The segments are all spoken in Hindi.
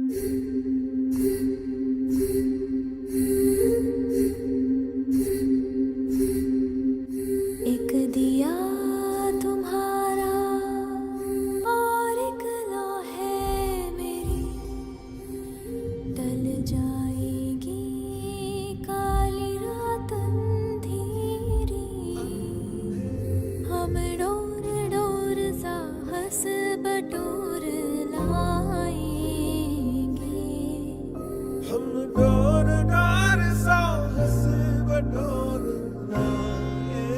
एक दिया तुम्हारा और एक लो है मेरी, टल जाएगी काली रात अंधेरी। हम डोर डोर साहस बटोर लाएंगे, हम डोर डोर साहस बटोर लाएंगे।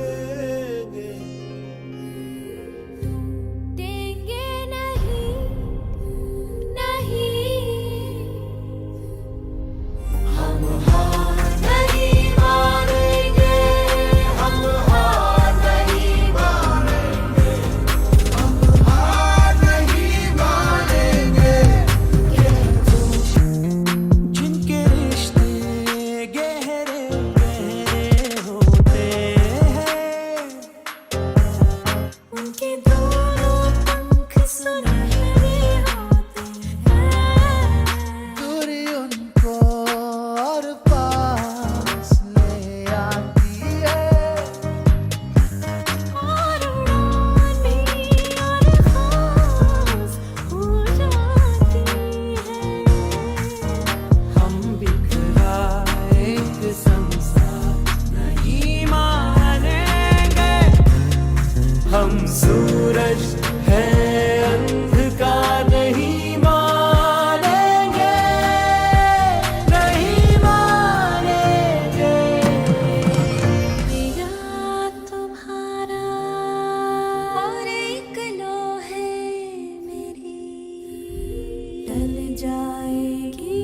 टूटेंगे नहीं, नहीं, हम हार नहीं मानेंगे, हम हार नहीं मानेंगे, हम हार नहीं मानेंगे। जिनके रिश्ते गहरे गहरे होते हैं, उनके दोनों पंख सुनहरे होते हैं। दूरी उनको और पास ले आती है। और उड़ाने और खास हो जाती है। हम बिखरा एक संसार नहीं मानेंगे, हम सूरज है अंधकार नहीं मानेंगे, नहीं मानेंगे। मेरा तुम्हारा और एक लो है मेरी, टल जाएगी